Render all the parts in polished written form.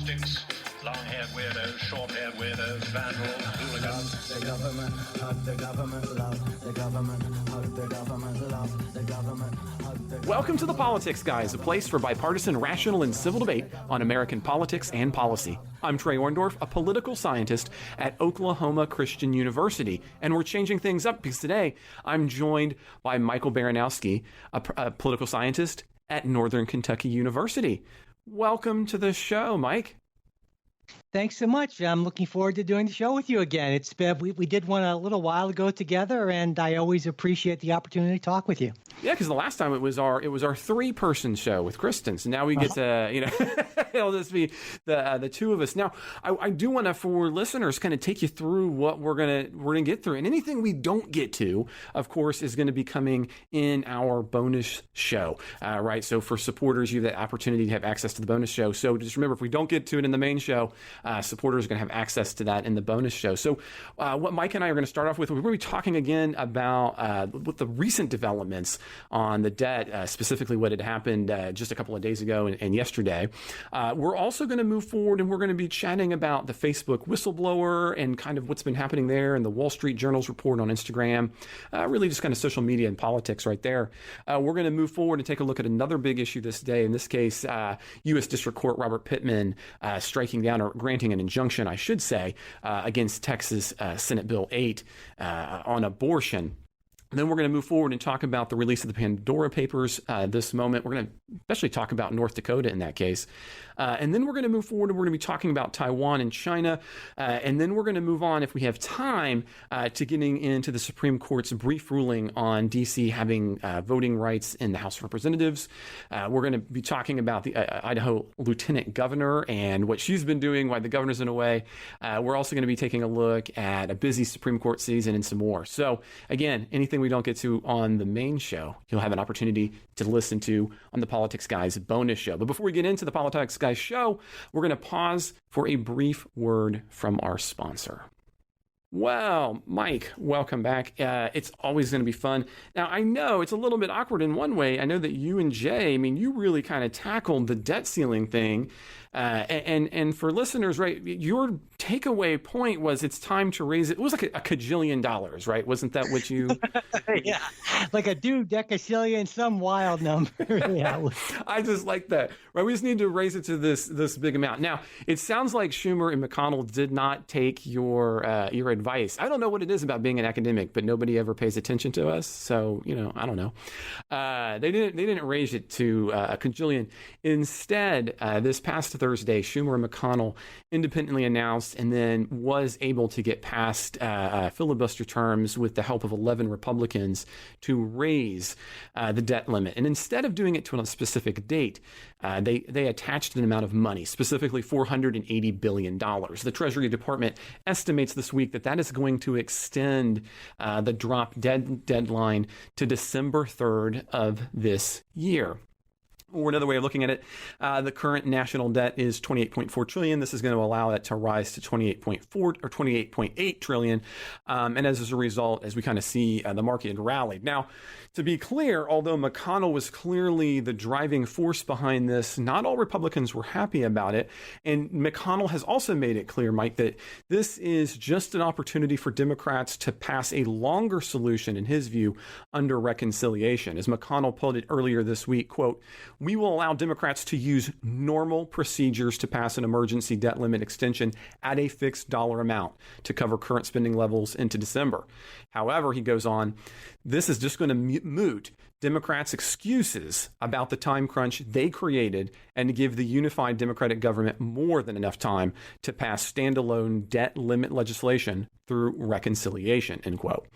politics, long-haired weirdos, short-haired weirdos, vandals, hooligans. The government, hug the government, love the government, hug the government, love the government, hug the government. Welcome to The Politics Guys, a place for bipartisan, rational, and civil debate on American politics and policy. I'm Trey Orndorff, a political scientist at Oklahoma Christian University, and we're changing things up because today I'm joined by Michael Baranowski, a political scientist at Northern Kentucky University. Welcome to the show, Mike. Thanks so much. I'm looking forward to doing the show with you again. It's been, we did one a little while ago together, and I always appreciate the opportunity to talk with you. Yeah, because the last time it was our three-person show with Kristen, so now we get to it'll just be the two of us. Now, I do want to, for listeners, kind of take you through what we're gonna get through, and anything we don't get to, of course, is going to be coming in our bonus show, right? So for supporters, you have that opportunity to have access to the bonus show. So just remember, if we don't get to it in the main show, supporters are going to have access to that in the bonus show. So what Mike and I are going to start off with, we're going to be talking again about what the recent developments on the debt, specifically what had happened just a couple of days ago and yesterday. We're also going to move forward, and we're going to be chatting about the Facebook whistleblower and kind of what's been happening there, and the Wall Street Journal's report on Instagram, really just kind of social media and politics right there. We're going to move forward and take a look at another big issue this day. In this case, U.S. District Court Robert Pittman striking down, or granting an injunction, I should say, against Texas Senate Bill 8 on abortion. Then we're going to move forward and talk about the release of the Pandora Papers this moment. We're going to especially talk about North Dakota in that case. And then we're going to move forward and we're going to be talking about Taiwan and China. And then we're going to move on, if we have time, to getting into the Supreme Court's brief ruling on D.C. having voting rights in the House of Representatives. We're going to be talking about the Idaho Lieutenant Governor and what she's been doing while the governor's been away. We're also going to be taking a look at a busy Supreme Court season and some more. So again, anything we don't get to on the main show, you'll have an opportunity to listen to on the Politics Guys bonus show. But before we get into the Politics Guys show, we're going to pause for a brief word from our sponsor. Well, Mike, welcome back. It's always going to be fun. Now, I know it's a little bit awkward in one way. I know that you and Jay, you really kind of tackled the debt ceiling thing. And for listeners, right, your takeaway point was it's time to raise it. It was like a cajillion dollars, right? Wasn't that what you? Yeah, like a decacillion, some wild number. Yeah, I just like that. Right, we just need to raise it to this big amount. Now, it sounds like Schumer and McConnell did not take your advice. I don't know what it is about being an academic, but nobody ever pays attention to us. So I don't know. They didn't raise it to a cajillion. Instead, this past Thursday, Schumer and McConnell independently announced and then was able to get past filibuster terms with the help of 11 Republicans to raise the debt limit. And instead of doing it to a specific date, they attached an amount of money, specifically $480 billion. The Treasury Department estimates this week that is going to extend the drop deadline to December 3rd of this year. Or another way of looking at it, the current national debt is $28.4 trillion. This is going to allow it to rise to $28.4 or $28.8 trillion. And as a result, as we kind of see, the market had rallied. Now, to be clear, although McConnell was clearly the driving force behind this, not all Republicans were happy about it. And McConnell has also made it clear, Mike, that this is just an opportunity for Democrats to pass a longer solution, in his view, under reconciliation. As McConnell put it earlier this week, quote, "We will allow Democrats to use normal procedures to pass an emergency debt limit extension at a fixed dollar amount to cover current spending levels into December. However," he goes on, "this is just going to moot Democrats' excuses about the time crunch they created and to give the unified Democratic government more than enough time to pass standalone debt limit legislation through reconciliation," end quote.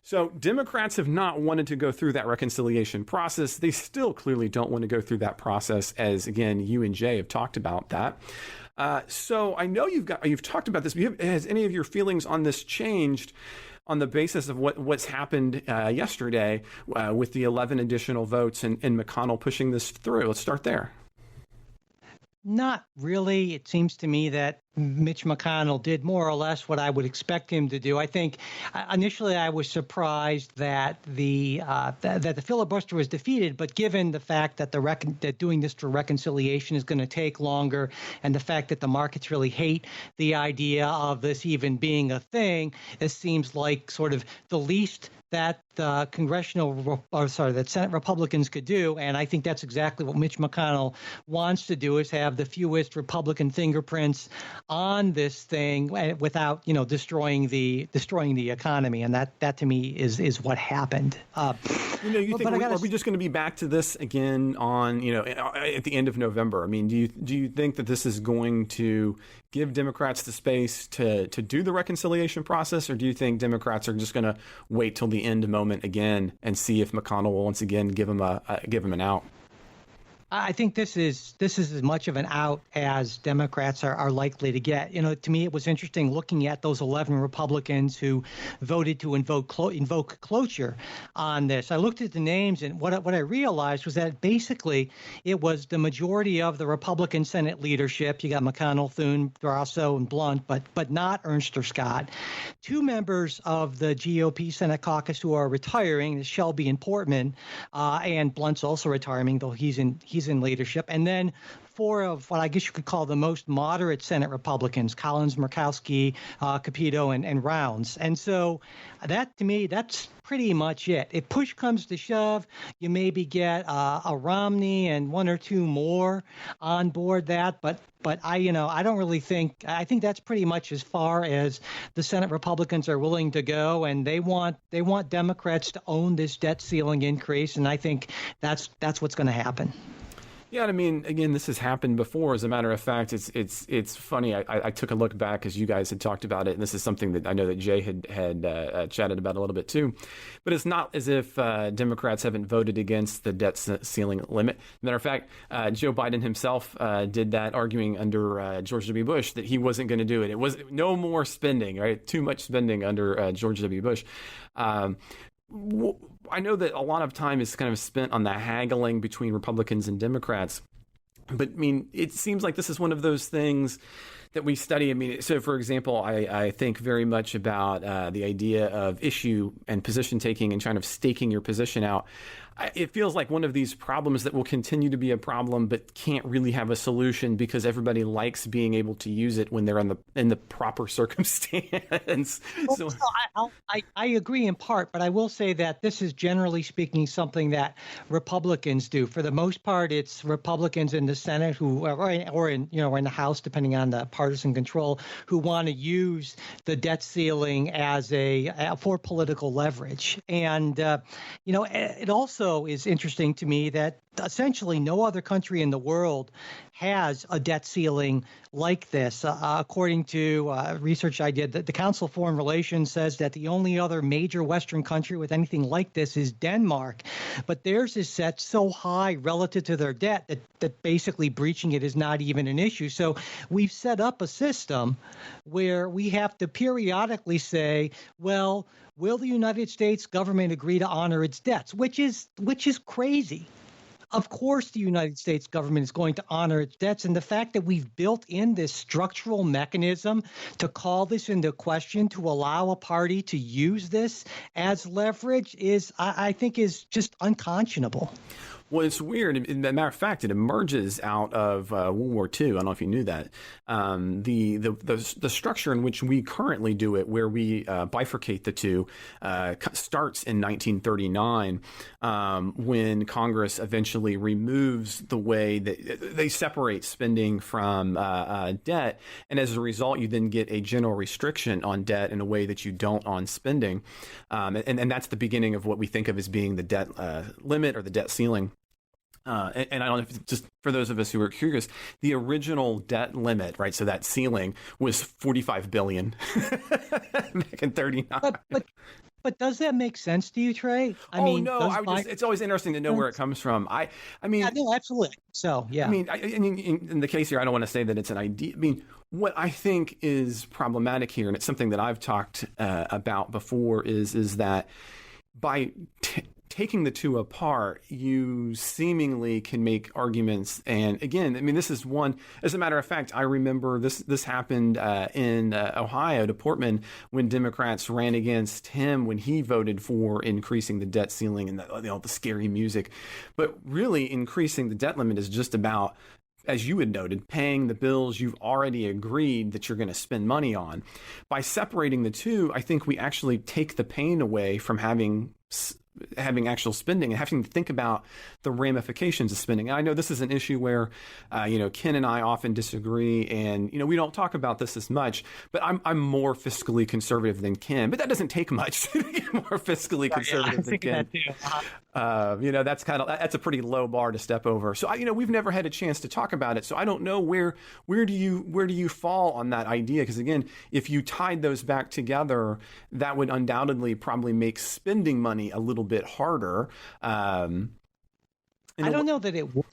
So Democrats have not wanted to go through that reconciliation process. They still clearly don't want to go through that process, as again, you and Jay have talked about that. So I know you've talked about this. Has any of your feelings on this changed on the basis of what's happened yesterday with the 11 additional votes and McConnell pushing this through? Let's start there. Not really. It seems to me that Mitch McConnell did more or less what I would expect him to do. I think initially I was surprised that that the filibuster was defeated, but given the fact that that doing this for reconciliation is going to take longer, and the fact that the markets really hate the idea of this even being a thing, it seems like sort of the least that that Senate Republicans could do. And I think that's exactly what Mitch McConnell wants to do, is have the fewest Republican fingerprints on this thing without, destroying the economy. And that to me is what happened. You think are we just going to be back to this again on, at the end of November? I mean, do you think that this is going to give Democrats the space to do the reconciliation process, or do you think Democrats are just going to wait till the end moment again and see if McConnell will once again give him an out? I think this is as much of an out as Democrats are likely to get. To me, it was interesting looking at those 11 Republicans who voted to invoke cloture on this. I looked at the names, and what I realized was that basically it was the majority of the Republican Senate leadership. You got McConnell, Thune, Barrasso, and Blunt, but not Ernst or Scott. Two members of the GOP Senate caucus who are retiring, Shelby and Portman, and Blunt's also retiring, though he's in leadership. And then four of what I guess you could call the most moderate Senate Republicans, Collins, Murkowski, Capito, and Rounds. And so that, to me, that's pretty much it. If push comes to shove, you maybe get a Romney and one or two more on board that. But I don't really think, I think that's pretty much as far as the Senate Republicans are willing to go. And they want Democrats to own this debt ceiling increase. And I think that's what's going to happen. Yeah, I mean, again, this has happened before. As a matter of fact, it's funny. I took a look back as you guys had talked about it, and this is something that I know that Jay had chatted about a little bit too. But it's not as if Democrats haven't voted against the debt ceiling limit. Matter of fact, Joe Biden himself did that, arguing under George W. Bush that he wasn't going to do it. It was no more spending, right? Too much spending under George W. Bush. I know that a lot of time is kind of spent on the haggling between Republicans and Democrats, but I mean, it seems like this is one of those things that we study. I mean, so for example, I think very much about the idea of issue and position taking and kind of staking your position out. It feels like one of these problems that will continue to be a problem, but can't really have a solution because everybody likes being able to use it when they're in the proper circumstance. So I agree in part, but I will say that this is generally speaking something that Republicans do. For the most part, it's Republicans in the Senate or in the House, depending on the partisan control, who want to use the debt ceiling as for political leverage. And it also is interesting to me that essentially no other country in the world has a debt ceiling like this. According to research I did, the Council of Foreign Relations says that the only other major Western country with anything like this is Denmark. But theirs is set so high relative to their debt that basically breaching it is not even an issue. So we've set up a system where we have to periodically say, well, will the United States government agree to honor its debts, which is crazy. Of course, the United States government is going to honor its debts. And the fact that we've built in this structural mechanism to call this into question, to allow a party to use this as leverage I think is just unconscionable. Well, it's weird. As a matter of fact, it emerges out of World War II. I don't know if you knew that. The structure in which we currently do it, where we bifurcate the two, starts in 1939 when Congress eventually removes the way that they separate spending from debt. And as a result, you then get a general restriction on debt in a way that you don't on spending. And that's the beginning of what we think of as being the debt limit or the debt ceiling. And I don't know if just for those of us who are curious, the original debt limit, right? So that ceiling was $45 billion back in 39. But does that make sense to you, Trey? It's always interesting to know where it comes from. I mean, yeah, no, absolutely. So, yeah. I mean, in the case here, I don't want to say that it's an idea. I mean, what I think is problematic here, and it's something that I've talked about before, is that by taking the two apart, you seemingly can make arguments. And again, I mean, this is one, as a matter of fact, I remember this happened in Ohio to Portman when Democrats ran against him when he voted for increasing the debt ceiling and the scary music. But really, increasing the debt limit is just about, as you had noted, paying the bills you've already agreed that you're going to spend money on. By separating the two, I think we actually take the pain away from having actual spending and having to think about the ramifications of spending. And I know this is an issue where, Ken and I often disagree, and we don't talk about this as much. But I'm more fiscally conservative than Ken, but that doesn't take much to get more fiscally conservative than Ken. That's a pretty low bar to step over. So we've never had a chance to talk about it. So I don't know where do you fall on that idea? Because again, if you tied those back together, that would undoubtedly probably make spending money a little bit harder. I don't know that it would.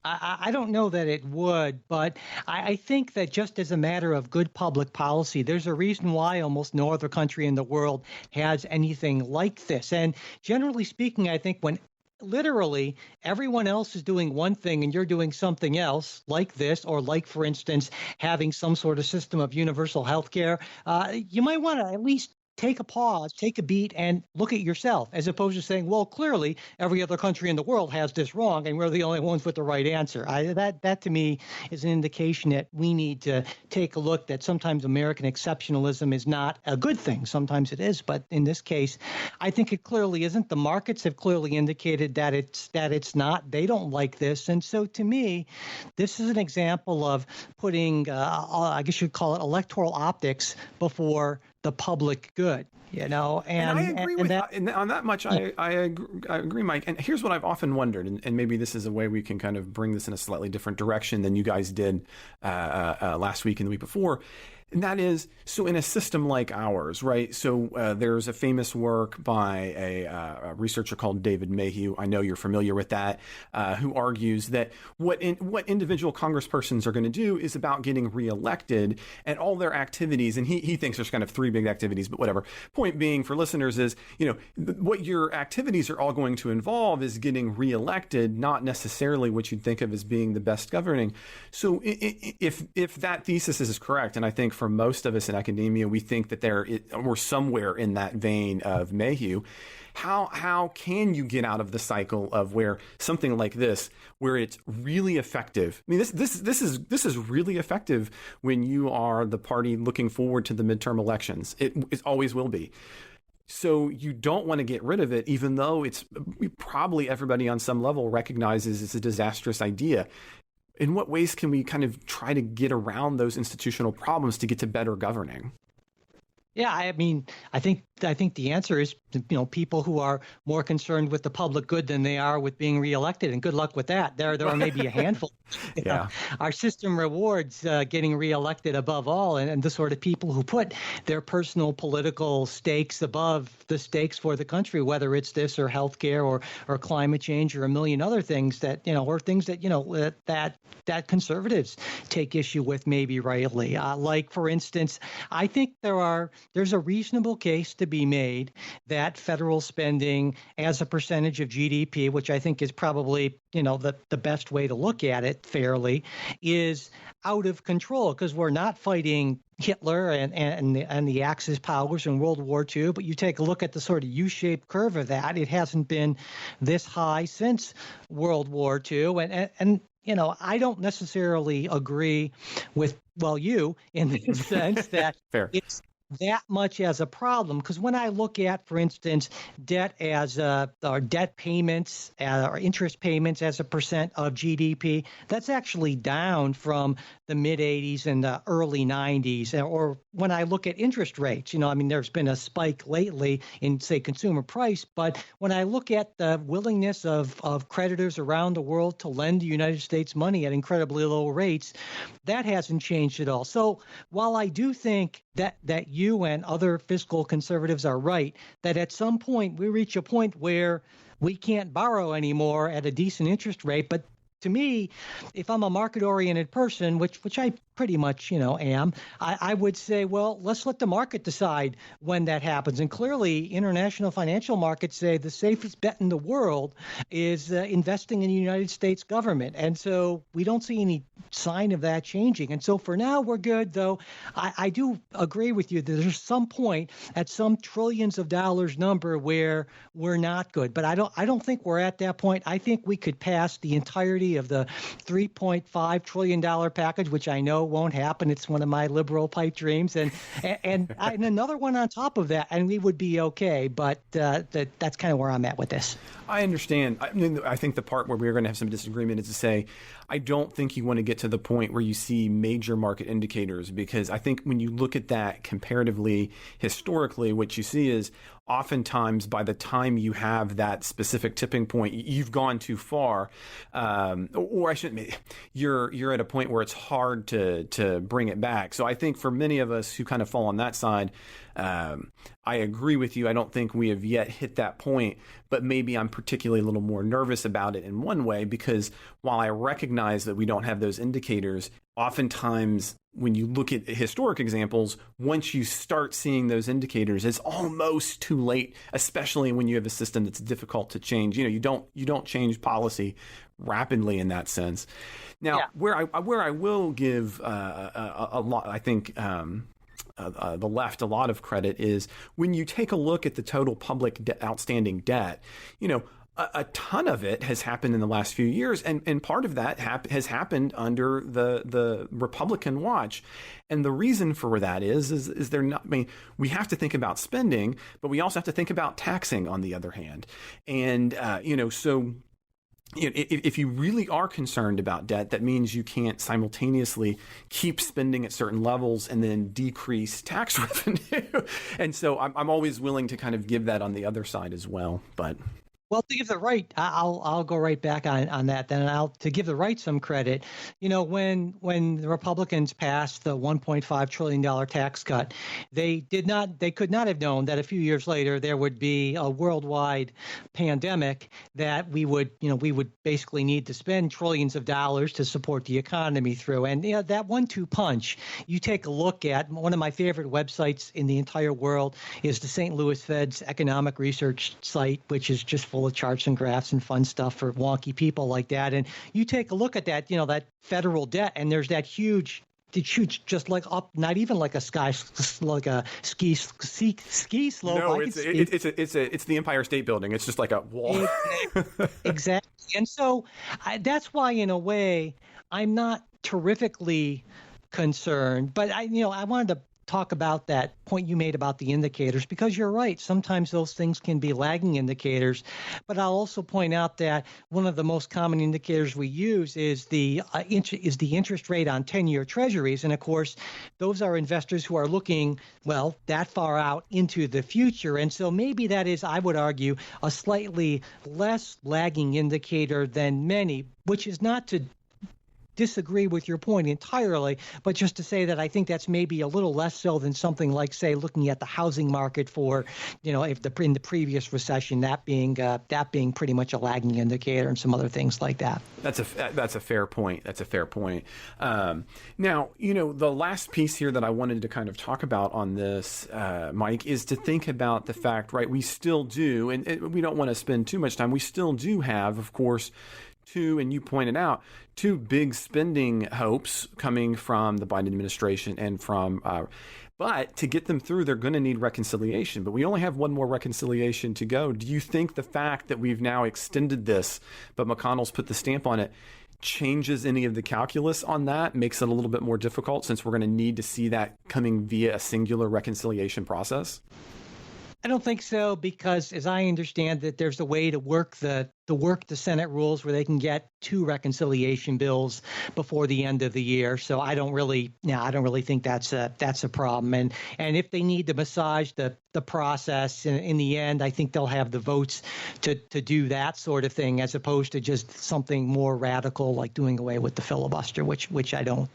I don't know that it would, but I think that just as a matter of good public policy, there's a reason why almost no other country in the world has anything like this. And generally speaking, I think when literally everyone else is doing one thing and you're doing something else like this, or like, for instance, having some sort of system of universal health care, you might want to at least take a pause, take a beat, and look at yourself, as opposed to saying, well, clearly every other country in the world has this wrong and we're the only ones with the right answer. That to me is an indication that we need to take a look that sometimes American exceptionalism is not a good thing. Sometimes it is, but in this case, I think it clearly isn't. The markets have clearly indicated that it's not. They don't like this. And so to me, this is an example of putting, I guess you'd call it electoral optics before the public good, and I agree with that. And on that much, I agree, Mike. And here's what I've often wondered, and maybe this is a way we can kind of bring this in a slightly different direction than you guys did last week and the week before. And that is, so in a system like ours, right? So there's a famous work by a researcher called David Mayhew. I know you're familiar with that, who argues that what individual congresspersons are going to do is about getting reelected, and all their activities. And he thinks there's kind of three big activities, but whatever. Point being for listeners is, what your activities are all going to involve is getting reelected, not necessarily what you'd think of as being the best governing. So if that thesis is correct, and I think for most of us in academia, we think that we're somewhere in that vein of Mayhew. How can you get out of the cycle of where something like this, where it's really effective? I mean, this is really effective when you are the party looking forward to the midterm elections. It always will be. So you don't want to get rid of it, even though it's probably everybody on some level recognizes it's a disastrous idea. In what ways can we kind of try to get around those institutional problems to get to better governing? Yeah, I mean, I think the answer is, people who are more concerned with the public good than they are with being reelected, and good luck with that. There are maybe a handful. Yeah. Our system rewards getting reelected above all, and the sort of people who put their personal political stakes above the stakes for the country, whether it's this or healthcare or climate change or a million other things that, or things that, that conservatives take issue with, maybe rightly. Like, for instance, I think there's a reasonable case to be made that federal spending as a percentage of GDP, which I think is probably, the best way to look at it fairly, is out of control, because we're not fighting Hitler and the Axis powers in World War II. But you take a look at the sort of U-shaped curve of that, it hasn't been this high since World War II. And I don't necessarily agree with, you, in the sense that Fair. It's that much as a problem, because when I look at, for instance, debt or debt payments or interest payments as a percent of GDP, that's actually down from the mid 80s and the early 90s. Or when I look at interest rates, there's been a spike lately in, say, consumer price, but when I look at the willingness of creditors around the world to lend the United States money at incredibly low rates, that hasn't changed at all. So while I do think that you and other fiscal conservatives are right, that at some point we reach a point where we can't borrow anymore at a decent interest rate, but to me, if I'm a market-oriented person, which I pretty much, am, I would say, well, let's let the market decide when that happens. And clearly, international financial markets say the safest bet in the world is investing in the United States government. And so we don't see any sign of that changing. And so for now, we're good, though I do agree with you that there's some point at some trillions of dollars number where we're not good. But I don't think we're at that point. I think we could pass the entirety of the $3.5 trillion package, which I know won't happen. It's one of my liberal pipe dreams, and another one on top of that, and we would be okay. But that's kind of where I'm at with this. I understand. I think the part where we're going to have some disagreement is to say, I don't think you want to get to the point where you see major market indicators, because I think when you look at that comparatively, historically, what you see is oftentimes by the time you have that specific tipping point, you've gone too far, or I shouldn't. You're at a point where it's hard to bring it back. So I think for many of us who kind of fall on that side, I agree with you. I don't think we have yet hit that point, but maybe I'm particularly a little more nervous about it in one way, because while I recognize that we don't have those indicators, oftentimes when you look at historic examples, once you start seeing those indicators, it's almost too late, especially when you have a system that's difficult to change. You don't change policy rapidly in that sense. Now, where I will give a lot, I think, the left a lot of credit is when you take a look at the total public outstanding debt, a ton of it has happened in the last few years, and part of that has happened under the Republican watch. And the reason for that is they're not. I mean, we have to think about spending, but we also have to think about taxing on the other hand. And so. If you really are concerned about debt, that means you can't simultaneously keep spending at certain levels and then decrease tax revenue. And so I'm always willing to kind of give that on the other side as well. But well, to give the right, I'll go right back on that. Then to give the right some credit. When the Republicans passed the $1.5 trillion tax cut, they could not have known that a few years later there would be a worldwide pandemic that we would basically need to spend trillions of dollars to support the economy through. And that 1-2 punch, you take a look at one of my favorite websites in the entire world is the St. Louis Fed's economic research site, which is just full of charts and graphs and fun stuff for wonky people like that. And you take a look at that, that federal debt, and there's that huge, it shoots just like up, not even like a ski slope. No, it's the Empire State Building. It's just like a wall. Exactly. And so that's why, in a way, I'm not terrifically concerned. But I wanted to talk about that point you made about the indicators, because you're right. Sometimes those things can be lagging indicators. But I'll also point out that one of the most common indicators we use is the interest rate on 10-year treasuries. And of course, those are investors who are looking, that far out into the future. And so maybe that is, I would argue, a slightly less lagging indicator than many, which is not to disagree with your point entirely, but just to say that I think that's maybe a little less so than something like, say, looking at the housing market for, if in the previous recession, that being pretty much a lagging indicator, and some other things like that. That's a fair point. That's a fair point. Now, the last piece here that I wanted to kind of talk about on this, Mike, is to think about the fact, right? We still do, and we don't want to spend too much time. We still do have, of course, and you pointed out, two big spending hopes coming from the Biden administration and from, but to get them through, they're going to need reconciliation. But we only have one more reconciliation to go. Do you think the fact that we've now extended this, but McConnell's put the stamp on it, changes any of the calculus on that, makes it a little bit more difficult, since we're going to need to see that coming via a singular reconciliation process? I don't think so, because as I understand it, there's a way to work the Senate rules where they can get 2 reconciliation bills before the end of the year. So I don't really think that's a problem. And if they need to massage the process in the end, I think they'll have the votes to do that sort of thing, as opposed to just something more radical like doing away with the filibuster, which I don't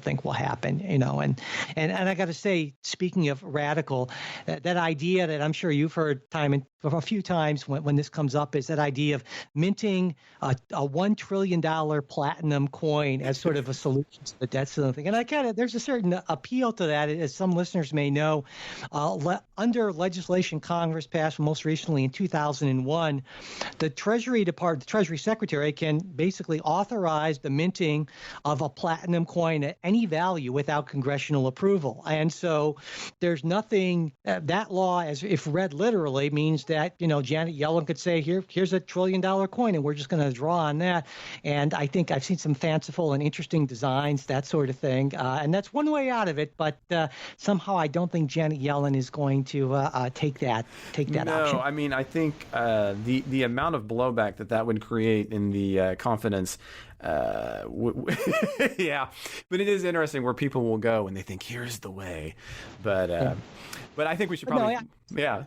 think will happen. And I got to say, speaking of radical, that idea that I'm sure you've heard time and a few times when this comes up is that idea of minting a $1 trillion platinum coin as sort of a solution to the debt ceiling thing. And there's a certain appeal to that, as some listeners may know. Under legislation Congress passed most recently in 2001, the Treasury Secretary can basically authorize the minting of a platinum coin at any value without congressional approval. And so there's nothing, that law, as if read literally, means that, Janet Yellen could say, here's a $1 trillion coin, and we're just going to draw on that. And I think I've seen some fanciful and interesting designs, that sort of thing. And that's one way out of it. But somehow I don't think Janet Yellen is going to take that option. No, I mean, I think the amount of blowback that would create in the confidence. Yeah, but it is interesting where people will go and they think, here's the way. But I think we should probably, yeah.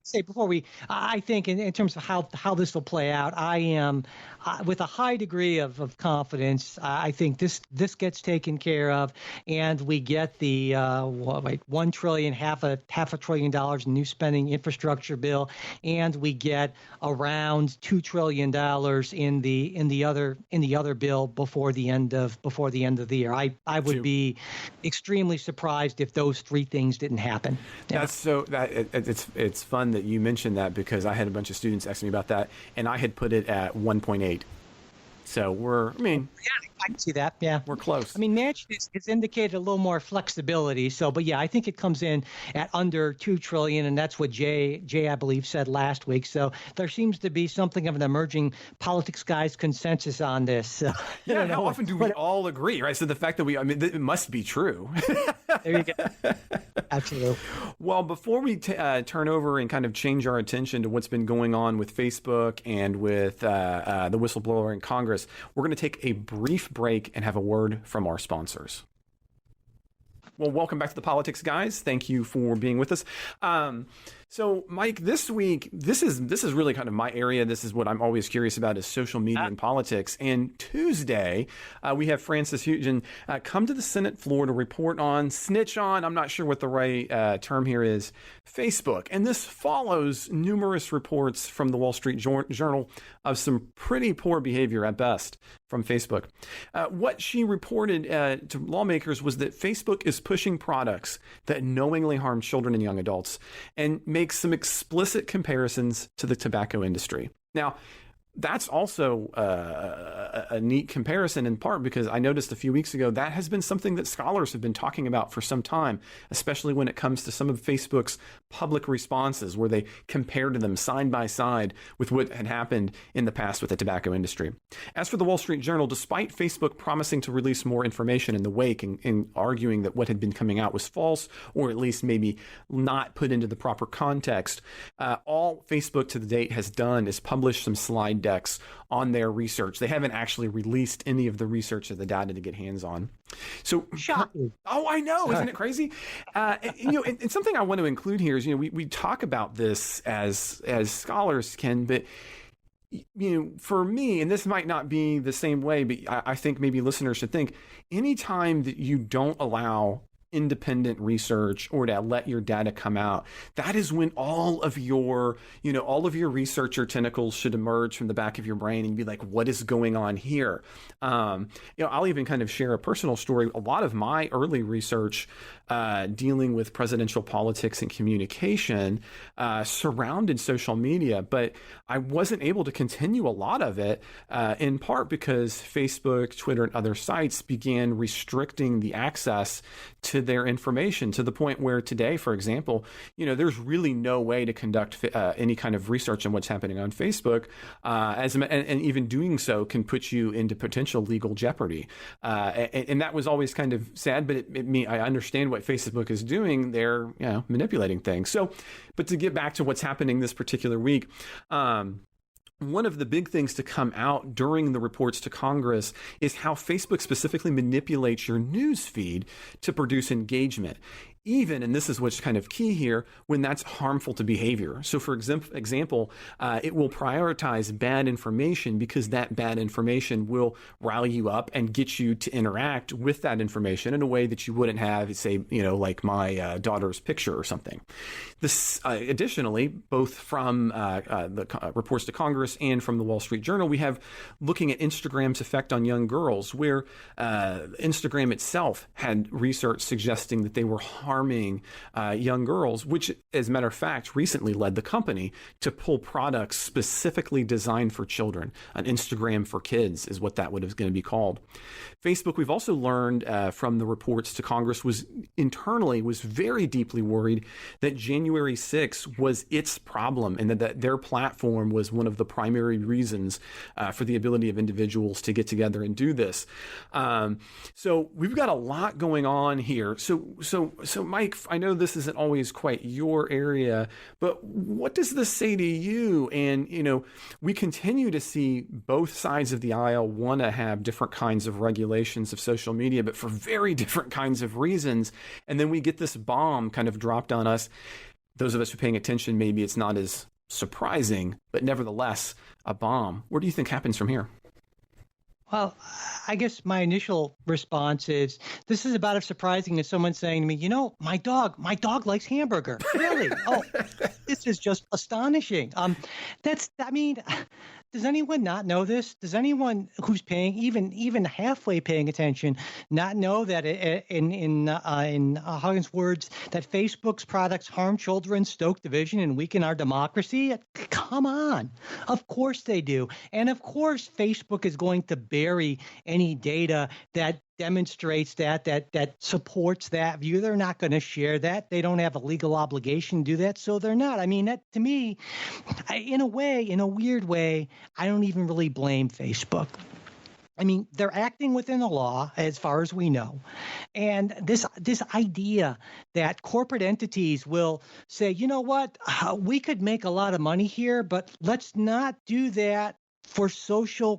Say before I think in terms of how this will play out, I am with a high degree of confidence. I think this gets taken care of, and we get the $1 trillion, half a trillion dollars in new spending infrastructure bill, and we get around $2 trillion in the other bill before the end of the year. I would be extremely surprised if those three things didn't happen. Yeah. It's fun that you mentioned that, because I had a bunch of students ask me about that, and I had put it at 1.8. So I can see that. Yeah, we're close. I mean, Manchin has indicated a little more flexibility. So, but yeah, I think it comes in at under $2 trillion, and that's what Jay, I believe, said last week. So there seems to be something of an emerging politics guys consensus on this. Yeah, how often do we all agree, right? So the fact that it must be true. There you go. Absolutely. Well, before we turn over and kind of change our attention to what's been going on with Facebook and with the whistleblower in Congress, we're going to take a brief break and have a word from our sponsors. Well, welcome back to the Politics Guys. Thank you for being with us. So, Mike, this week, this is really kind of my area. This is what I'm always curious about, is social media and politics. And Tuesday, we have Francis Hugin come to the Senate floor to report on, snitch on, I'm not sure what the right term here is, Facebook. And this follows numerous reports from the Wall Street Journal of some pretty poor behavior at best from Facebook. What she reported to lawmakers was that Facebook is pushing products that knowingly harm children and young adults, and makes some explicit comparisons to the tobacco industry. Now, that's also a neat comparison, in part because I noticed a few weeks ago that has been something that scholars have been talking about for some time, especially when it comes to some of Facebook's public responses, where they compared them side by side with what had happened in the past with the tobacco industry. As for the Wall Street Journal, despite Facebook promising to release more information in the wake and arguing that what had been coming out was false, or at least maybe not put into the proper context, all Facebook to the date has done is publish some slide decks on their research. They haven't actually released any of the research or the data to get hands on. So, shocking. Oh, I know. Isn't it crazy? And something I want to include here is, we talk about this as scholars can, but for me, and this might not be the same way, but I think maybe listeners should think, anytime that you don't allow independent research or to let your data come out, that is when all of your researcher tentacles should emerge from the back of your brain and be like, what is going on here? I'll even kind of share a personal story. A lot of my early research dealing with presidential politics and communication surrounded social media, but I wasn't able to continue a lot of it in part because Facebook, Twitter, and other sites began restricting the access to their information, to the point where today, for example, there's really no way to conduct any kind of research on what's happening on Facebook, and even doing so can put you into potential legal jeopardy. And that was always kind of sad, but I understand what Facebook is doing. They're manipulating things. So, but to get back to what's happening this particular week, one of the big things to come out during the reports to Congress is how Facebook specifically manipulates your news feed to produce engagement. even, and this is what's kind of key here, when that's harmful to behavior. So for example, it will prioritize bad information because that bad information will rile you up and get you to interact with that information in a way that you wouldn't have, say, like my daughter's picture or something. This, additionally, both from the reports to Congress and from the Wall Street Journal, we have looking at Instagram's effect on young girls, where Instagram itself had research suggesting that they were harming young girls, which, as a matter of fact, recently led the company to pull products specifically designed for children. An Instagram for kids is what that was going to be called. Facebook, we've also learned from the reports to Congress, was very deeply worried that January 6th was its problem, and that their platform was one of the primary reasons for the ability of individuals to get together and do this. So we've got a lot going on here. So Mike, I know this isn't always quite your area, but what does this say to you? And, we continue to see both sides of the aisle want to have different kinds of regulations of social media, but for very different kinds of reasons. And then we get this bomb kind of dropped on us. Those of us who are paying attention, maybe it's not as surprising, but nevertheless, a bomb. What do you think happens from here? Well, I guess my initial response is, this is about as surprising as someone saying to me, my dog likes hamburger. Really? Oh, this is just astonishing. Does anyone not know this? Does anyone who's paying, even halfway paying attention, not know that in Huggins' words, that Facebook's products harm children, stoke division, and weaken our democracy? Come on. Of course they do. And of course, Facebook is going to bury any data that demonstrates that supports that view. They're not going to share that. They don't have a legal obligation to do that, so they're not. I mean, that, to me, in a weird way, I don't even really blame Facebook. I mean, they're acting within the law as far as we know. And this idea that corporate entities will say, we could make a lot of money here, but let's not do that for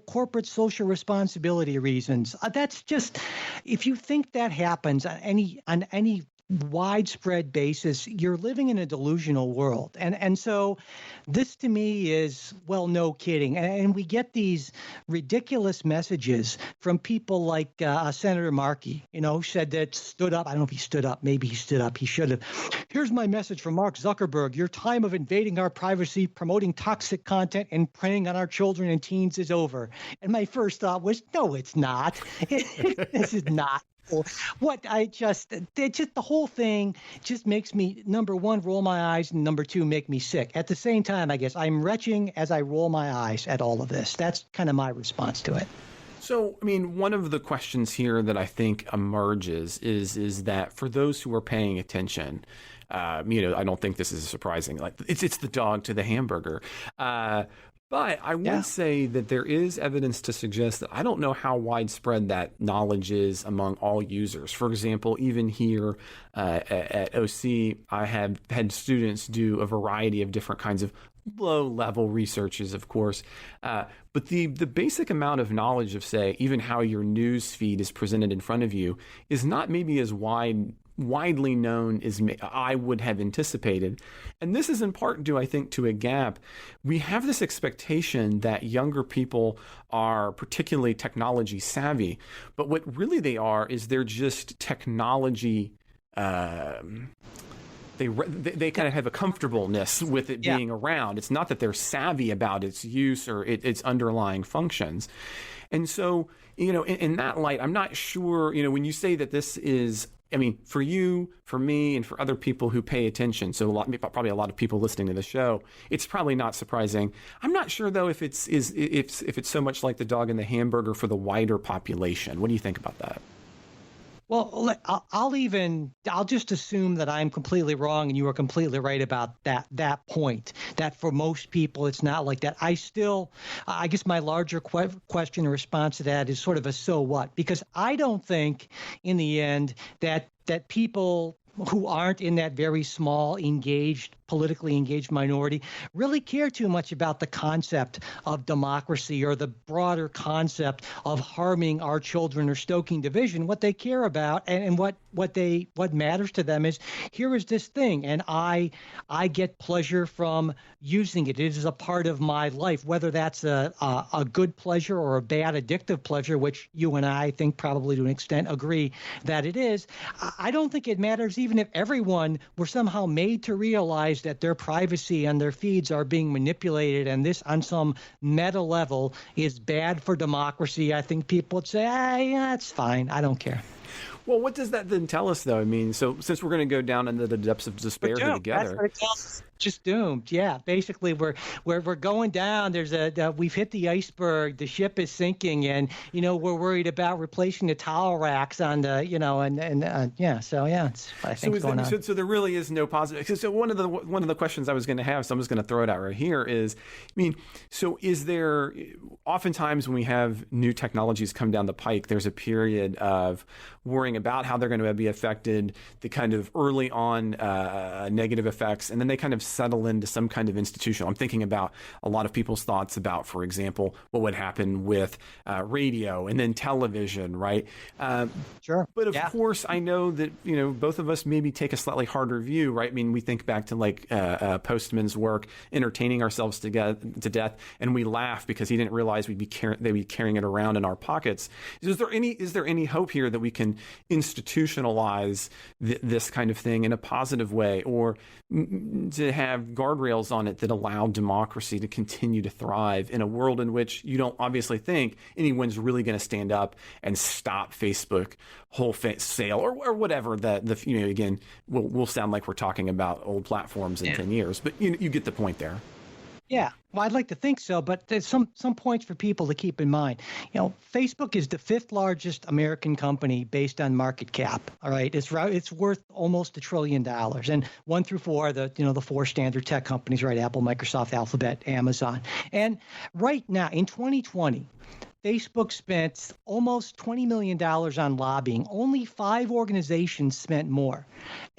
corporate social responsibility reasons. That's just, if you think that happens on any widespread basis, you're living in a delusional world. And so this to me is, well, no kidding. And we get these ridiculous messages from people like Senator Markey, said that stood up. I don't know if he stood up. Maybe he stood up. He should have. Here's my message from Mark Zuckerberg. Your time of invading our privacy, promoting toxic content, and preying on our children and teens is over. And my first thought was, no, it's not. This is not. The whole thing just makes me, number one, roll my eyes, and number two, make me sick. At the same time, I guess I'm retching as I roll my eyes at all of this. That's kind of my response to it. So, I mean, one of the questions here that I think emerges is that for those who are paying attention, I don't think this is surprising. Like, it's the dog to the hamburger. But I would say that there is evidence to suggest that I don't know how widespread that knowledge is among all users. For example, even here at OC, I have had students do a variety of different kinds of low-level researches, of course. But the basic amount of knowledge of, say, even how your news feed is presented in front of you is not maybe as widely known as I would have anticipated. And this is in part due, I think, to a gap. We have this expectation that younger people are particularly technology savvy, but what really they are is they're just technology they kind of have a comfortableness with it being around. It's not that they're savvy about its use or its underlying functions. And so, in that light, I'm not sure, when you say that this is, I mean, for you, for me, and for other people who pay attention, so probably a lot of people listening to the show, it's probably not surprising. I'm not sure, though, if it's so much like the dog and the hamburger for the wider population. What do you think about that? Well, I'll just assume that I'm completely wrong and you are completely right about that point, that for most people it's not like that. I guess my larger question in response to that is sort of a so what, because I don't think in the end that people who aren't in that very small, politically engaged minority, really care too much about the concept of democracy or the broader concept of harming our children or stoking division. What they care about and what matters to them is, here is this thing, and I get pleasure from using it. It is a part of my life, whether that's a good pleasure or a bad addictive pleasure, which you and I think probably to an extent agree that it is. I don't think it matters even if everyone were somehow made to realize that their privacy and their feeds are being manipulated, and this on some meta level is bad for democracy. I think people would say, yeah, it's fine. I don't care. Well, what does that then tell us, though? I mean, so since we're going to go down into the depths of despair here together. That's what it tells us. Just doomed. Yeah, basically we're going down. There's we've hit the iceberg. The ship is sinking, and we're worried about replacing the towel racks on the So yeah, it's I think going on. So there really is no positive. So one of the questions I was going to have, so I'm just going to throw it out right here, is, I mean, so is there, oftentimes when we have new technologies come down the pike, there's a period of worrying about how they're going to be affected, the kind of early on negative effects, and then they kind of settle into some kind of institution. I'm thinking about a lot of people's thoughts about, for example, what would happen with radio and then television, right? Sure. But of course, I know that, both of us maybe take a slightly harder view, right? I mean, we think back to like Postman's work, entertaining ourselves to death, and we laugh because he didn't realize they'd be carrying it around in our pockets. Is there any hope here that we can institutionalize this kind of thing in a positive way, or to have guardrails on it that allow democracy to continue to thrive in a world in which you don't obviously think anyone's really going to stand up and stop Facebook wholesale or whatever again, we'll sound like we're talking about old platforms in 10 years, but you get the point there. Yeah, well, I'd like to think so, but there's some points for people to keep in mind. Facebook is the 5th largest American company based on market cap. All right, it's worth almost $1 trillion, and 1 through 4 are the 4 standard tech companies, right? Apple, Microsoft, Alphabet, Amazon, and right now in 2020. Facebook spent almost $20 million on lobbying. Only 5 organizations spent more.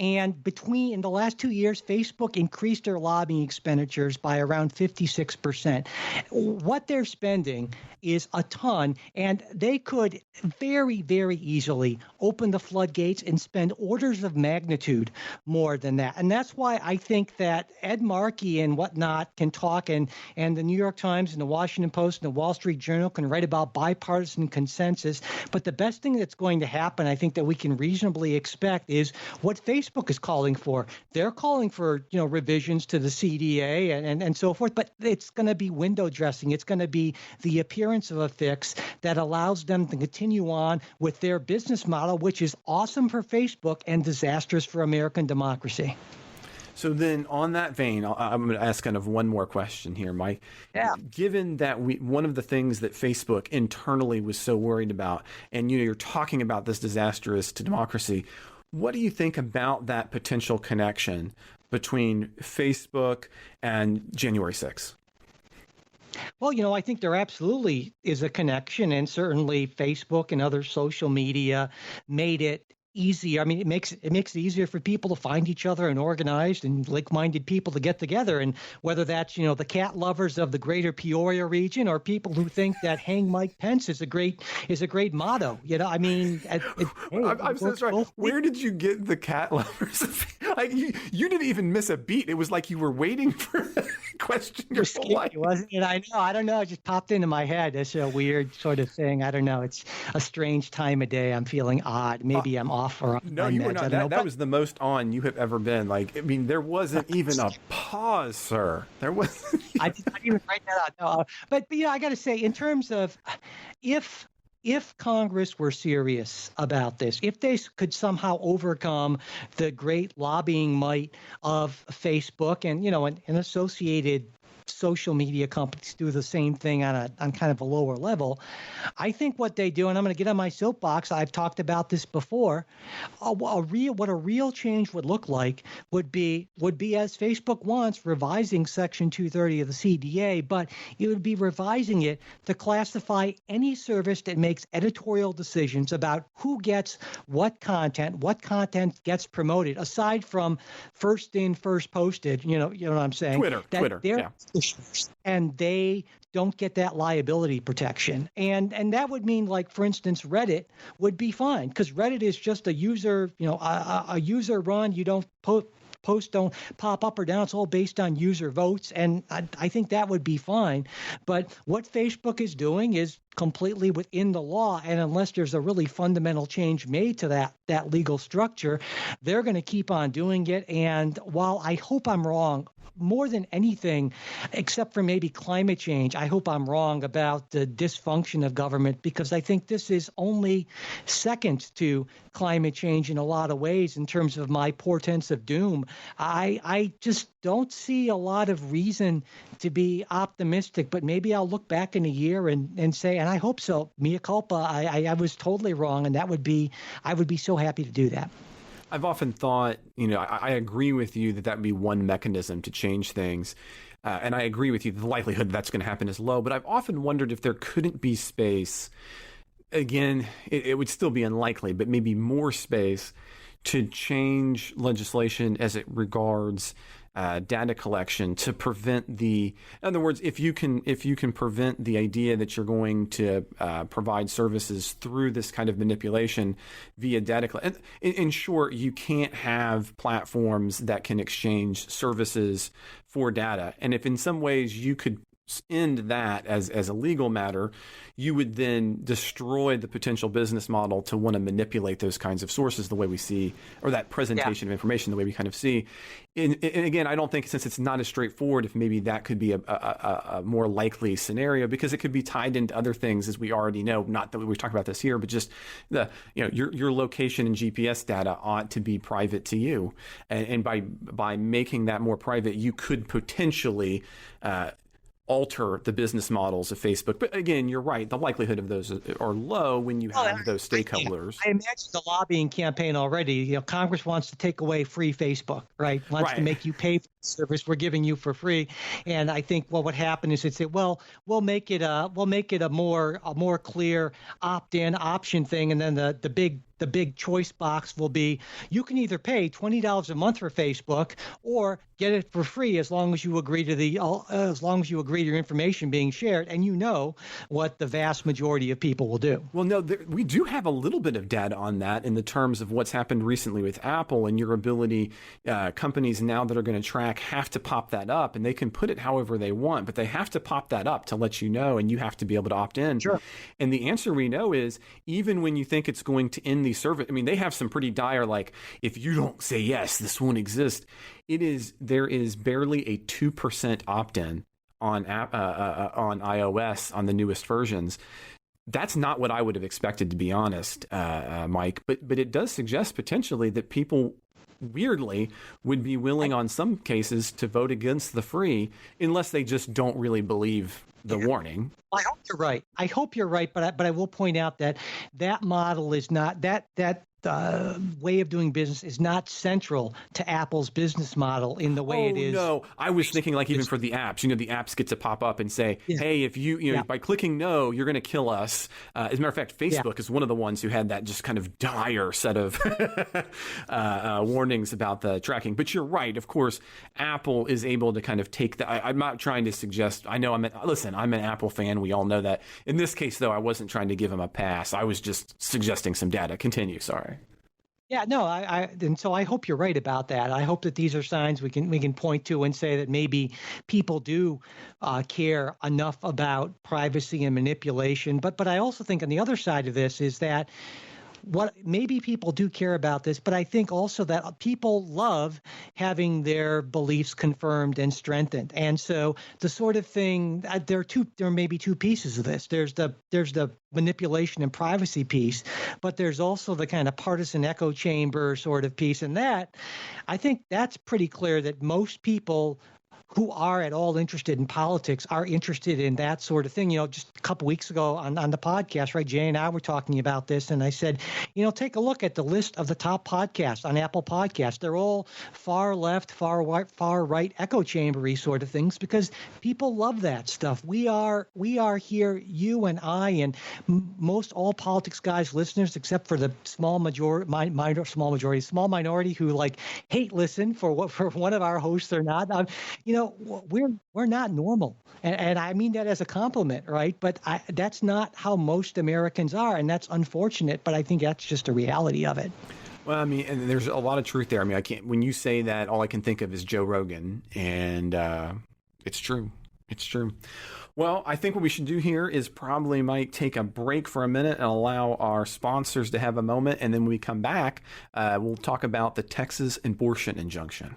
And in the last 2 years, Facebook increased their lobbying expenditures by around 56%. What they're spending is a ton, and they could very, very easily open the floodgates and spend orders of magnitude more than that. And that's why I think that Ed Markey and whatnot can talk, and the New York Times and the Washington Post and the Wall Street Journal can write about bipartisan consensus. But the best thing that's going to happen, I think that we can reasonably expect, is what Facebook is calling for. They're calling for, revisions to the CDA and so forth, but it's going to be window dressing. It's going to be the appearance of a fix that allows them to continue on with their business model, which is awesome for Facebook and disastrous for American democracy. So then on that vein, I'm going to ask kind of one more question here, Mike. Yeah. Given that one of the things that Facebook internally was so worried about, and you're talking about this disastrous to democracy, what do you think about that potential connection between Facebook and January 6th? Well, I think there absolutely is a connection, and certainly Facebook and other social media made it easier. I mean, it makes it easier for people to find each other and organized and like-minded people to get together. And whether that's, the cat lovers of the greater Peoria region or people who think that hang Mike Pence is a great motto. I mean, I'm so sorry. Where did you get the cat lovers? You didn't even miss a beat. It was like you were waiting for a question your whole life. Wasn't it? I know. I don't know. It just popped into my head. It's a weird sort of thing. I don't know. It's a strange time of day. I'm feeling odd. Maybe I'm off or on. No, you were not. That was the most on you have ever been. There wasn't even a pause, sir. There wasn't. I didn't even write that out. No. But I got to say, in terms of if Congress were serious about this, if they could somehow overcome the great lobbying might of Facebook and, and associated social media companies do the same thing on kind of a lower level. I think what they do, and I'm going to get on my soapbox, I've talked about this before, what a real change would look like would be as Facebook wants, revising Section 230 of the CDA, but it would be revising it to classify any service that makes editorial decisions about who gets what content gets promoted, aside from first in, first posted, you know what I'm saying? Twitter, yeah. And they don't get that liability protection. And that would mean, like, for instance, Reddit would be fine, because Reddit is just a user, a user run. You don't posts don't pop up or down. It's all based on user votes. And I think that would be fine. But what Facebook is doing is completely within the law. And unless there's a really fundamental change made to that legal structure, they're going to keep on doing it. And while I hope I'm wrong, more than anything, except for maybe climate change, I hope I'm wrong about the dysfunction of government, because I think this is only second to climate change in a lot of ways in terms of my portents of doom. I just don't see a lot of reason to be optimistic, but maybe I'll look back in a year and say, and I hope so, mea culpa, I was totally wrong, and I would be so happy to do that. I've often thought, I agree with you that would be one mechanism to change things. And I agree with you, the likelihood that's going to happen is low. But I've often wondered if there couldn't be space. Again, it would still be unlikely, but maybe more space to change legislation as it regards data collection to prevent in other words, if you can prevent the idea that you're going to provide services through this kind of manipulation via data collection. In short, you can't have platforms that can exchange services for data. And if in some ways you could end that as a legal matter, you would then destroy the potential business model to want to manipulate those kinds of sources the way we see, or that presentation of information the way we kind of see. And again, I don't think, since it's not as straightforward, if maybe that could be a more likely scenario, because it could be tied into other things, as we already know. Not that we're talking about this here, but just your location and GPS data ought to be private to you, and by making that more private, you could potentially alter the business models of Facebook. But again, you're right. The likelihood of those are low when you have those stakeholders. I imagine the lobbying campaign already. Congress wants to take away free Facebook, right? Wants to make you pay for the service we're giving you for free. And I think what would happen is it'd say, well, we'll make it a more clear opt-in option thing, and then the big choice box will be, you can either pay $20 a month for Facebook or get it for free as long as you agree to your information being shared, and what the vast majority of people will do. Well, no, we do have a little bit of data on that in the terms of what's happened recently with Apple and your ability. Companies now that are going to track have to pop that up, and they can put it however they want, but they have to pop that up to let you know, and you have to be able to opt in. Sure. And the answer we know is, even when you think it's going to end the service, I mean, they have some pretty dire, like, if you don't say yes, this won't exist. There is barely a 2% opt-in on iOS on the newest versions. That's not what I would have expected, to be honest, Mike. But it does suggest potentially that people, weirdly, would be willing on some cases to vote against the free, unless they just don't really believe the warning. I hope you're right. But I will point out that model is not that way of doing business is not central to Apple's business model in the way it is. No, I was thinking, like, even for the apps, the apps get to pop up and say, hey, if you by clicking no, you're going to kill us. As a matter of fact, Facebook is one of the ones who had that just kind of dire set of warnings about the tracking. But you're right. Of course, Apple is able to kind of take that. I'm not trying to suggest, I'm an Apple fan. We all know that. In this case, though, I wasn't trying to give them a pass. I was just suggesting some data. Continue. Sorry. Yeah, no, and so I hope you're right about that. I hope that these are signs we can point to and say that maybe people do care enough about privacy and manipulation. But I also think on the other side of this is that what maybe people do care about this, but I think also that people love having their beliefs confirmed and strengthened. And so the sort of thing, there may be two pieces of this. There's the manipulation and privacy piece, but there's also the kind of partisan echo chamber sort of piece. And that, I think that's pretty clear that most people who are at all interested in politics are interested in that sort of thing. Just a couple weeks ago on the podcast, right, Jay and I were talking about this, and I said, take a look at the list of the top podcasts on Apple Podcasts. They're all far left, far right, echo chambery sort of things, because people love that stuff. We are here, you and I, and most all politics guys listeners, except for the small minority who like hate listen for one of our hosts or not. We're not normal, and I mean that as a compliment, right? But that's not how most Americans are, and that's unfortunate. But I think that's just a reality of it. Well, I mean, and there's a lot of truth there. I mean, when you say that, all I can think of is Joe Rogan, and it's true. It's true. Well, I think what we should do here is probably, Mike, take a break for a minute and allow our sponsors to have a moment, and then when we come back, we'll talk about the Texas abortion injunction.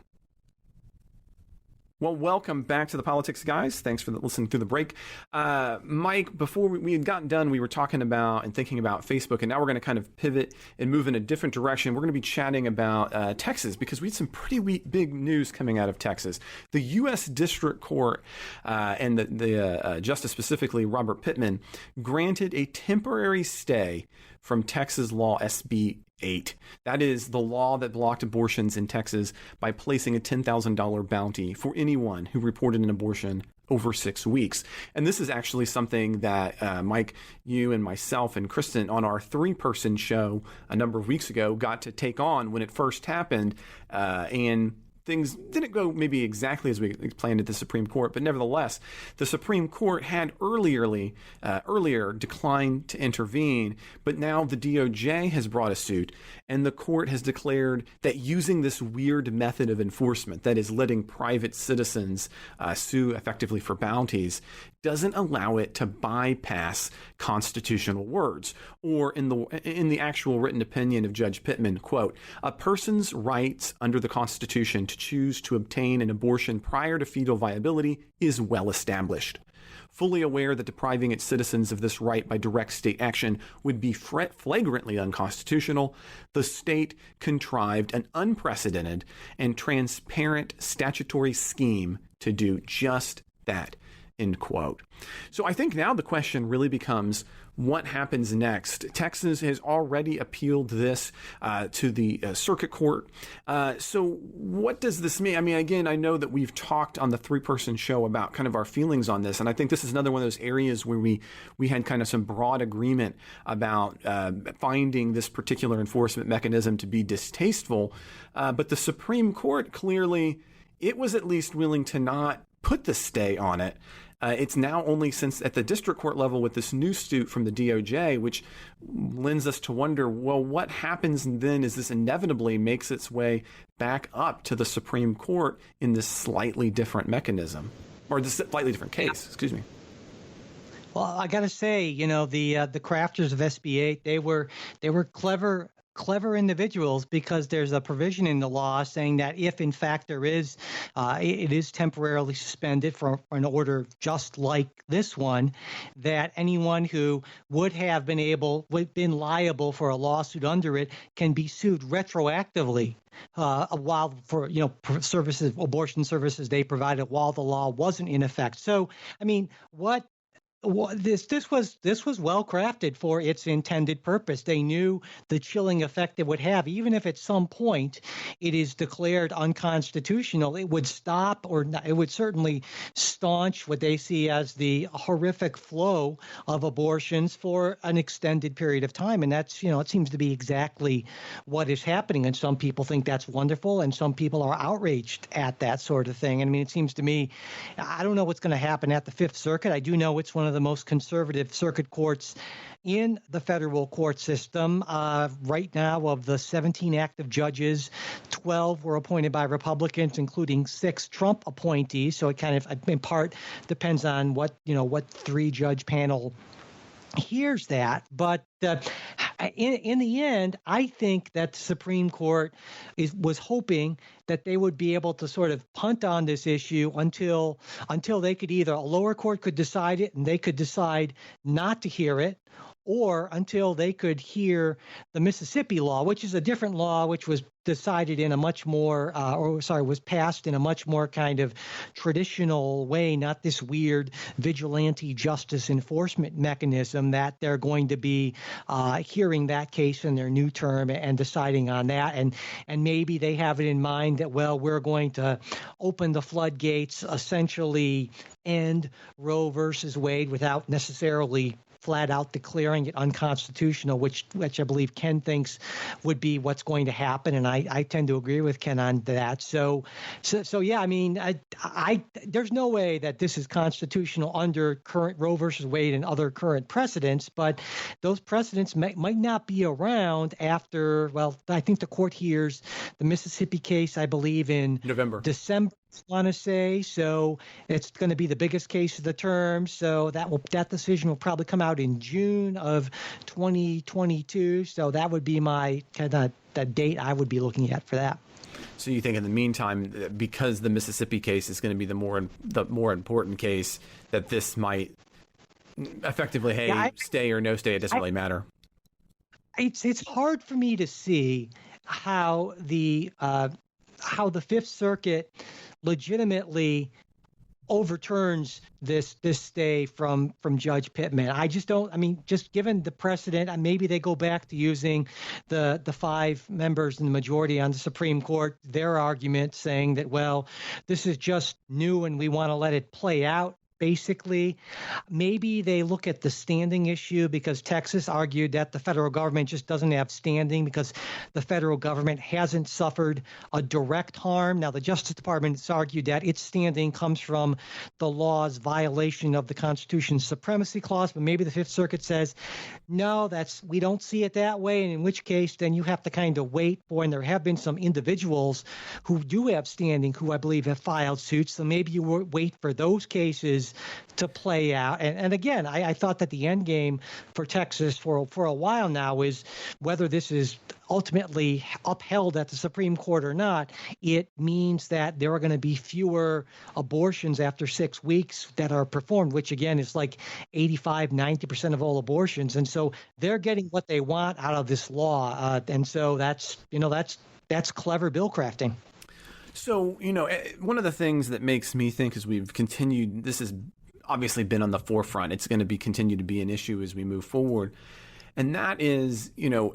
Well, welcome back to the Politics Guys. Thanks for listening through the break. Mike, before we had gotten done, we were talking about and thinking about Facebook, and now we're going to kind of pivot and move in a different direction. We're going to be chatting about Texas, because we had some pretty big news coming out of Texas. The U.S. District Court and the Justice, specifically Robert Pittman, granted a temporary stay from Texas Law SB 8. That is the law that blocked abortions in Texas by placing a $10,000 bounty for anyone who reported an abortion over 6 weeks. And this is actually something that Mike, you and myself and Kristen on our 3-person show a number of weeks ago got to take on when it first happened. And things didn't go maybe exactly as we planned at the Supreme Court, but nevertheless, the Supreme Court had earlier declined to intervene, but now the DOJ has brought a suit, and the court has declared that using this weird method of enforcement, that is letting private citizens sue effectively for bounties, doesn't allow it to bypass constitutional words. Or in the actual written opinion of Judge Pittman, quote, "A person's rights under the Constitution to choose to obtain an abortion prior to fetal viability is well established. Fully aware that depriving its citizens of this right by direct state action would be flagrantly unconstitutional, the state contrived an unprecedented and transparent statutory scheme to do just that." End quote. So I think now the question really becomes, what happens next? Texas has already appealed this to the circuit court. So what does this mean? I mean, again, I know that we've talked on the 3-person show about kind of our feelings on this, and I think this is another one of those areas where we had kind of some broad agreement about finding this particular enforcement mechanism to be distasteful. But the Supreme Court, clearly, it was at least willing to not put the stay on it. It's now only since at the district court level with this new suit from the DOJ, which lends us to wonder, well, what happens then as this inevitably makes its way back up to the Supreme Court in this slightly different mechanism, or this slightly different case, excuse me. Well, I got to say, the crafters of SB 8, they were clever individuals, because there's a provision in the law saying that if in fact there is, it is temporarily suspended for an order just like this one, that anyone who would have been liable for a lawsuit under it can be sued retroactively while for abortion services they provided while the law wasn't in effect. So, I mean, this was well crafted for its intended purpose. They knew the chilling effect it would have. Even if at some point it is declared unconstitutional, it would stop, or it would certainly staunch what they see as the horrific flow of abortions for an extended period of time. And that's, it seems to be exactly what is happening. And some people think that's wonderful, and some people are outraged at that sort of thing. And I mean, it seems to me, I don't know what's going to happen at the Fifth Circuit. I do know it's one of the most conservative circuit courts in the federal court system. Right now, of the 17 active judges, 12 were appointed by Republicans, including 6 Trump appointees. So it kind of, in part, depends on what 3-judge panel hears that. But in the end, I think that the Supreme Court was hoping that they would be able to sort of punt on this issue until they could either, a lower court could decide it and they could decide not to hear it, or until they could hear the Mississippi law, which is a different law, which was decided in a much more, was passed in a much more kind of traditional way, not this weird vigilante justice enforcement mechanism that they're going to be hearing that case in their new term and deciding on that. And maybe they have it in mind that, well, we're going to open the floodgates, essentially end Roe versus Wade without necessarily flat out declaring it unconstitutional, which I believe Ken thinks would be what's going to happen, and I tend to agree with Ken on that. So yeah, I mean, I there's no way that this is constitutional under current Roe versus Wade and other current precedents, but those precedents might not be around after. Well, I think the court hears the Mississippi case, I believe, in December. Want to say so it's going to be the biggest case of the term, so that decision will probably come out in June of 2022, so that would be my kind of that date I would be looking at for that. So you think in the meantime, because the Mississippi case is going to be the more important case, that this might effectively stay or no stay, it doesn't really matter? It's hard for me to see how the Fifth Circuit legitimately overturns this stay from Judge Pittman. I just don't. I mean, just given the precedent, maybe they go back to using the 5 members in the majority on the Supreme Court, their argument saying that, well, this is just new and we want to let it play out. Basically, maybe they look at the standing issue because Texas argued that the federal government just doesn't have standing because the federal government hasn't suffered a direct harm. Now, the Justice Department has argued that its standing comes from the law's violation of the Constitution's supremacy clause, but maybe the Fifth Circuit says, no, we don't see it that way, and in which case then you have to kind of wait for, and there have been some individuals who do have standing who I believe have filed suits, so maybe you wait for those cases to play out. And again, I thought that the end game for Texas for a while now is whether this is ultimately upheld at the Supreme Court or not, it means that there are going to be fewer abortions after 6 weeks that are performed, which again is like 85-90% of all abortions. And so they're getting what they want out of this law. And so that's clever bill crafting. So, one of the things that makes me think as we've continued, this has obviously been on the forefront. It's going to continue to be an issue as we move forward. And that is,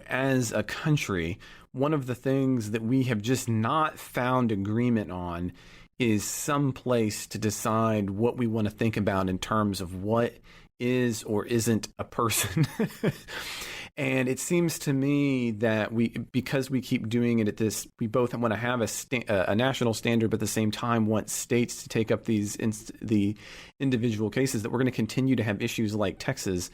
as a country, one of the things that we have just not found agreement on is some place to decide what we want to think about in terms of what is or isn't a person. And it seems to me that because we keep doing it at this, we both want to have a national standard, but at the same time want states to take up the individual cases, that we're going to continue to have issues like Texas.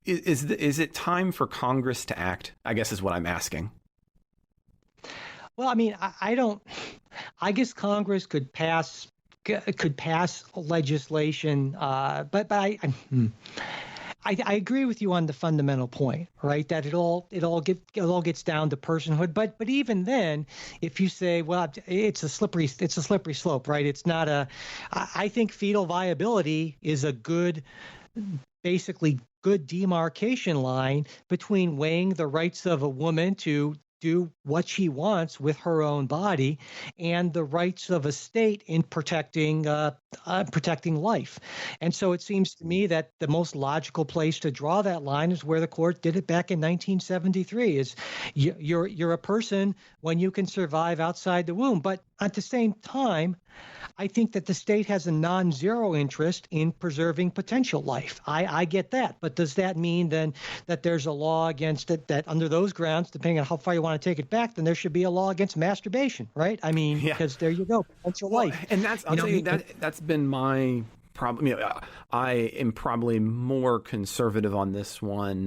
Is it time for Congress to act? I guess is what I'm asking. Well, I mean, I guess Congress could pass legislation, but I agree with you on the fundamental point, right? That it all gets down to personhood. But even then, if you say, well, it's a slippery slope, right? It's not I think fetal viability is a basically good demarcation line between weighing the rights of a woman to do what she wants with her own body and the rights of a state in protecting life. And so it seems to me that the most logical place to draw that line is where the court did it back in 1973, is you're a person when you can survive outside the womb. But at the same time, I think that the state has a non-zero interest in preserving potential life. I get that. But does that mean then that there's a law against it, that under those grounds, depending on how far you want to take it back, then there should be a law against masturbation, right? I mean, because there you go, potential life. And I'll tell you, that's been my problem. I am probably more conservative on this one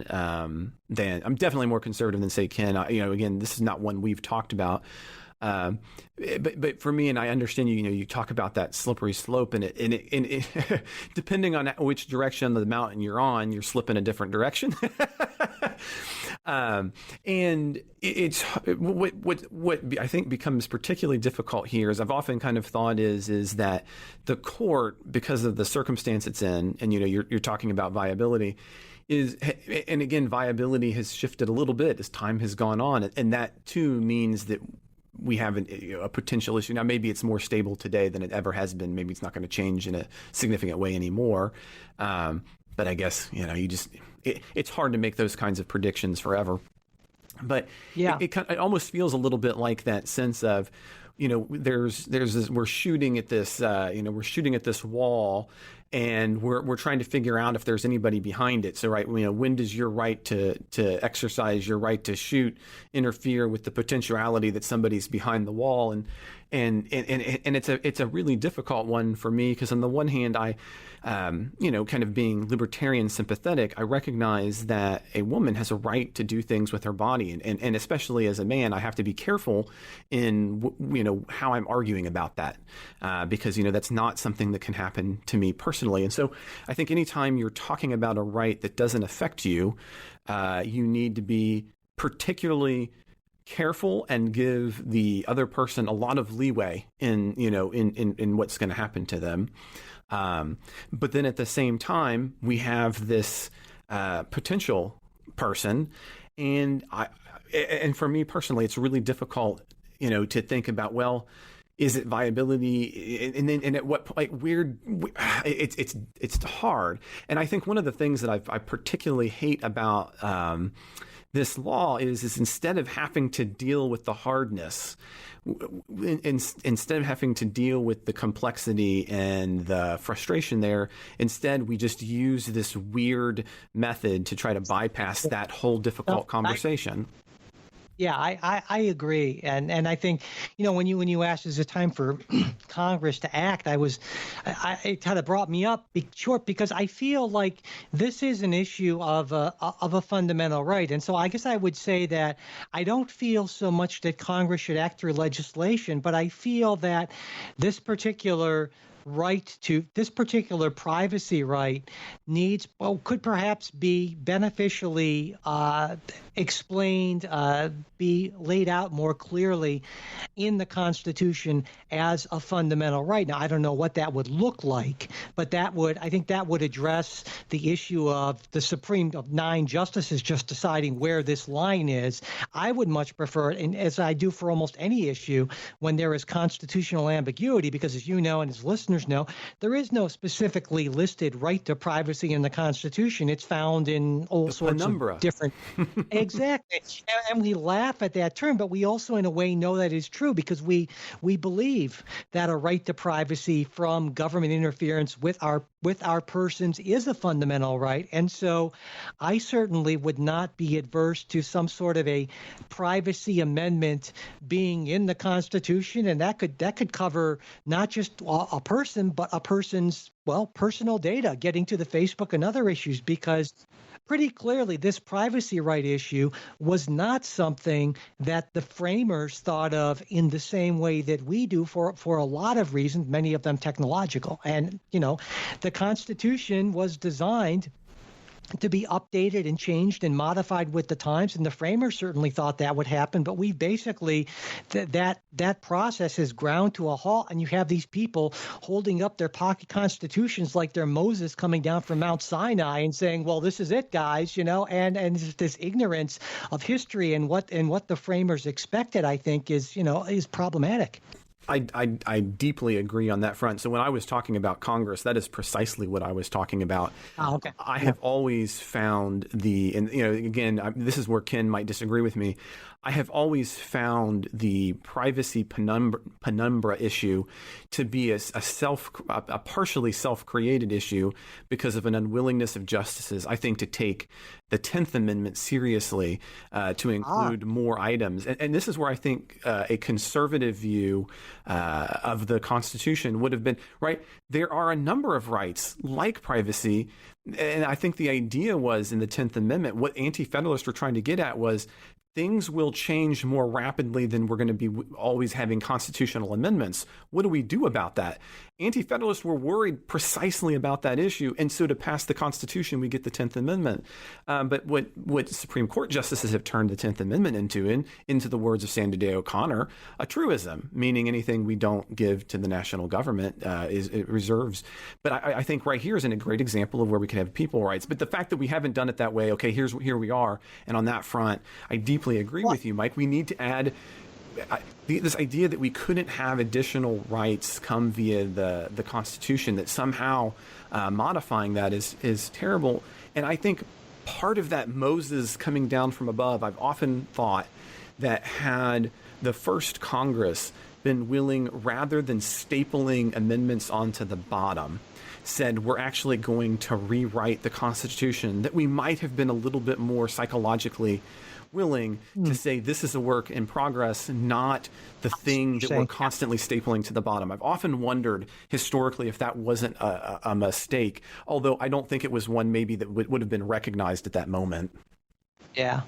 than I'm definitely more conservative than, say, Ken. Again, this is not one we've talked about. But for me, and I understand you talk about that slippery slope, and it depending on which direction of the mountain you're on, you're slipping a different direction. And it's what I think becomes particularly difficult here, as I've often kind of thought, is that the court, because of the circumstance it's in, and you're talking about viability, and again, viability has shifted a little bit as time has gone on, and that too means that we have a potential issue. Now, maybe it's more stable today than it ever has been. Maybe it's not going to change in a significant way anymore. But I guess, it's hard to make those kinds of predictions forever. But it almost feels a little bit like that sense of, there's this, we're shooting at this, wall, and we're trying to figure out if there's anybody behind it. So, right, when does your right to exercise your right to shoot interfere with the potentiality that somebody's behind the wall? And it's a really difficult one for me, because on the one hand, I, kind of being libertarian sympathetic, I recognize that a woman has a right to do things with her body, and especially as a man, I have to be careful in how I'm arguing about that, because that's not something that can happen to me personally. And so I think anytime you're talking about a right that doesn't affect you, you need to be particularly careful and give the other person a lot of leeway in what's going to happen to them. But then at the same time, we have this potential person, and for me personally, it's really difficult, to think about, well, is it viability? And at what point, it's hard. And I think one of the things that I particularly hate about this law is instead of having to deal with the hardness, instead of having to deal with the complexity and the frustration there, instead we just use this weird method to try to bypass that whole difficult conversation. Yeah, I agree, and I think when you asked, is it time for Congress to act? It kind of brought me up short, because I feel like this is an issue of a fundamental right, and so I guess I would say that I don't feel so much that Congress should act through legislation, but I feel that this particular privacy right could perhaps be beneficially explained, be laid out more clearly in the Constitution as a fundamental right. Now, I don't know what that would look like, but I think that would address the issue of of 9 justices just deciding where this line is. I would much prefer it, and as I do for almost any issue, when there is constitutional ambiguity, because as you know and as listeners know, there is no specifically listed right to privacy in the Constitution. It's found in all sorts of different. Exactly. And we laugh at that term, but we also in a way know that is true, because we believe that a right to privacy from government interference with our persons is a fundamental right. And so I certainly would not be adverse to some sort of a privacy amendment being in the Constitution, and that could cover not just a person, but a person's personal data getting to the Facebook and other issues, because pretty clearly this privacy right issue was not something that the framers thought of in the same way that we do for a lot of reasons, many of them technological. And the Constitution was designed to be updated and changed and modified with the times, and the framers certainly thought that would happen. But we basically that process has ground to a halt, and you have these people holding up their pocket constitutions like they're Moses coming down from Mount Sinai and saying, "Well, this is it, guys," and this ignorance of history and what the framers expected, I think, is problematic. I deeply agree on that front. So when I was talking about Congress, that is precisely what I was talking about. Oh, okay. I have always found again, this is where Ken might disagree with me. I have always found the privacy penumbra issue to be a partially self-created issue because of an unwillingness of justices, I think, to take the 10th Amendment seriously, to include more items. And this is where I think a conservative view of the Constitution would have been, right, there are a number of rights like privacy. And I think the idea was in the 10th Amendment, what anti-federalists were trying to get at was, things will change more rapidly than we're going to be always having constitutional amendments. What do we do about that? Anti-Federalists were worried precisely about that issue, and so to pass the Constitution, we get the 10th Amendment. But what Supreme Court justices have turned the 10th Amendment into the words of Sandra Day O'Connor, a truism, meaning anything we don't give to the national government it reserves. But I think right here is a great example of where we could have people rights. But the fact that we haven't done it that way, okay, here we are, and on that front, I deeply agree with you, Mike. We need to add this idea that we couldn't have additional rights come via the Constitution, that somehow modifying that is terrible. And I think part of that Moses coming down from above, I've often thought that had the first Congress been willing, rather than stapling amendments onto the bottom, said we're actually going to rewrite the Constitution, that we might have been a little bit more psychologically willing to say this is a work in progress, not the thing that we're constantly stapling to the bottom. I've often wondered historically if that wasn't a mistake, although I don't think it was one maybe that would have been recognized at that moment. Yeah.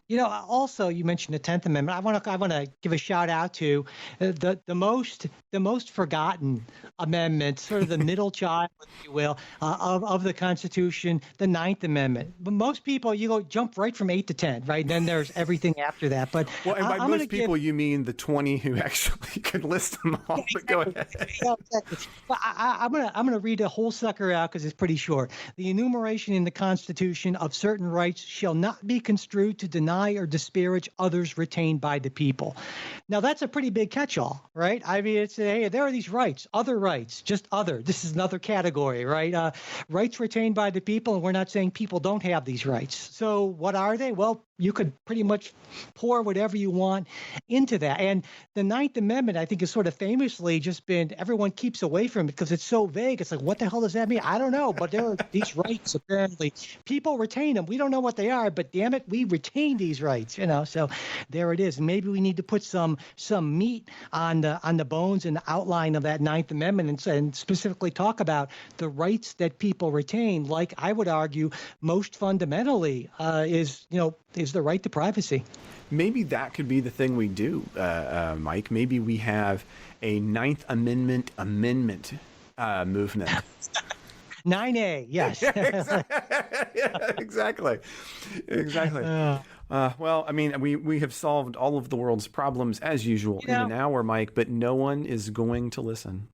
You know, also you mentioned the 10th Amendment. I want to give a shout out to the most forgotten amendment, sort of the middle child, if you will, of the Constitution, the 9th Amendment. But most people, jump right from 8 to 10, right? And then there's everything after that. But well, and by most people, you mean the 20 who actually could list them all. But go ahead. Yeah, exactly. But I'm gonna read the whole sucker out because it's pretty short. The enumeration in the Constitution of certain rights shall not be construed to deny or disparage others retained by the people. Now, that's a pretty big catch-all, right? I mean, it's, hey, there are these rights, other rights, just other. This is another category, right? Rights retained by the people, and we're not saying people don't have these rights. So what are they? Well, you could pretty much pour whatever you want into that. And the 9th Amendment, I think, is sort of famously just been, everyone keeps away from it because it's so vague. It's like, what the hell does that mean? I don't know. But there are these rights, apparently. People retain them. We don't know what they are, but damn it, we retain these rights, So there it is. And maybe we need to put some meat on the bones and the outline of that 9th Amendment and specifically talk about the rights that people retain, like I would argue most fundamentally is the right to privacy. Maybe that could be the thing we do, Mike. Maybe we have a 9th Amendment movement. 9A, yes. Yeah, exactly. Well, I mean, we have solved all of the world's problems as usual in an hour, Mike, but no one is going to listen.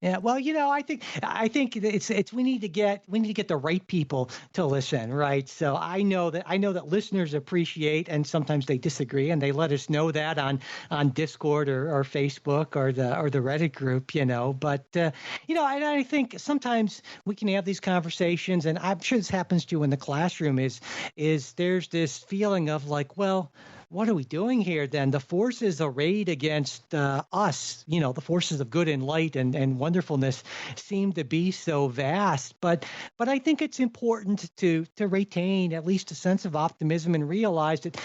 Yeah, well, I think it's we need to get the right people to listen, right? So I know that listeners appreciate, and sometimes they disagree, and they let us know that on Discord or Facebook or the Reddit group, But I think sometimes we can have these conversations, and I'm sure this happens to you in the classroom. Is there's this feeling of like, well, what are we doing here then? The forces arrayed against us, the forces of good and light and wonderfulness seem to be so vast. But I think it's important to retain at least a sense of optimism and realize that,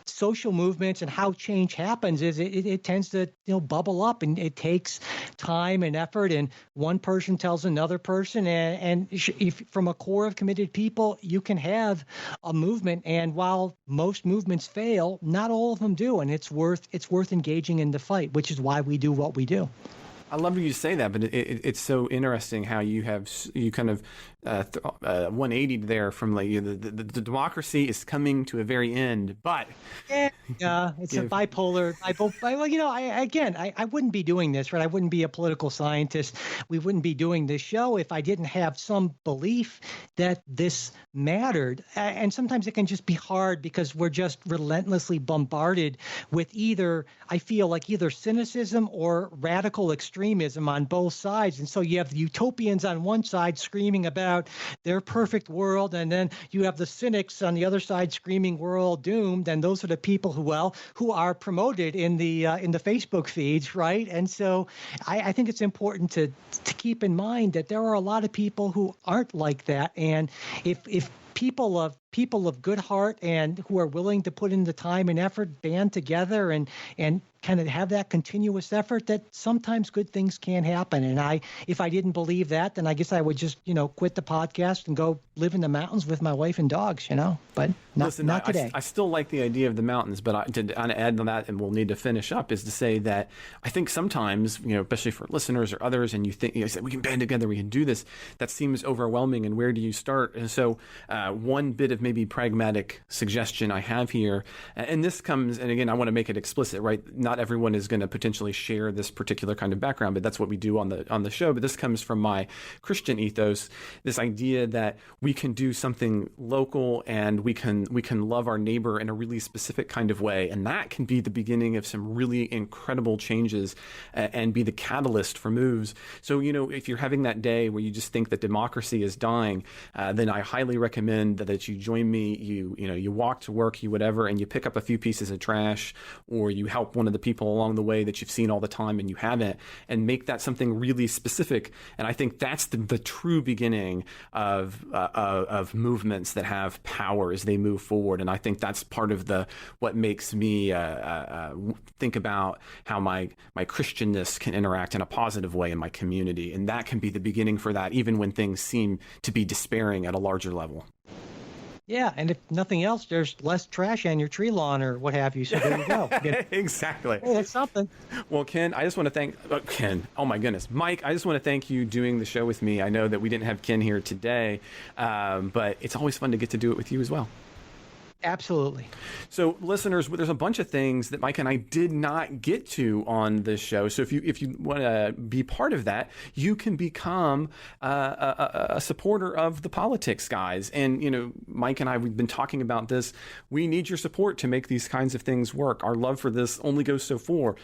social movements and how change happens is it tends to, bubble up, and it takes time and effort. And one person tells another person, and if from a core of committed people, you can have a movement. And while most movements fail, not all of them do, and it's worth engaging in the fight, which is why we do what we do. I love when you say that, but it's so interesting how you kind of 180 there from like the democracy is coming to a very end, but it's a bipolar. I wouldn't be doing this, right? I wouldn't be a political scientist. We wouldn't be doing this show if I didn't have some belief that this mattered. And sometimes it can just be hard because we're just relentlessly bombarded with either cynicism or radical extremism on both sides. And so you have the utopians on one side screaming about their perfect world, and then you have the cynics on the other side screaming we're all doomed. And those are the people who are promoted in the Facebook feeds, right? And so I think it's important to keep in mind that there are a lot of people who aren't like that. And if people of good heart and who are willing to put in the time and effort band together and kind of have that continuous effort, that sometimes good things can happen. And if I didn't believe that, then I guess I would just, quit the podcast and go live in the mountains with my wife and dogs, but not today. I still like the idea of the mountains, but to add on that, and we'll need to finish up, is to say that I think sometimes, especially for listeners or others, and you think, say, we can band together, we can do this, that seems overwhelming, and where do you start? And so one bit of maybe pragmatic suggestion I have here, and this comes, and again, I want to make it explicit, right? Not everyone is going to potentially share this particular kind of background, but that's what we do on the show. But this comes from my Christian ethos, this idea that we can do something local and we can love our neighbor in a really specific kind of way, and that can be the beginning of some really incredible changes and be the catalyst for moves. So if you're having that day where you just think that democracy is dying, then I highly recommend that you join me. You walk to work, you whatever, and you pick up a few pieces of trash, or you help one of the people along the way that you've seen all the time and you haven't, and make that something really specific. And I think that's the true beginning of movements that have power as they move forward. And I think that's part of what makes me think about how my Christianness can interact in a positive way in my community. And that can be the beginning for that, even when things seem to be despairing at a larger level. Yeah, and if nothing else, there's less trash on your tree lawn or what have you. So there you go. Exactly. Hey, that's something. Well, Ken, I just want to thank Ken. Oh my goodness, Mike. I just want to thank you doing the show with me. I know that we didn't have Ken here today, but it's always fun to get to do it with you as well. Absolutely. So, listeners, there's a bunch of things that Mike and I did not get to on this show. So, if you want to be part of that, you can become a supporter of the Politics Guys. And Mike and I, we've been talking about this. We need your support to make these kinds of things work. Our love for this only goes so far.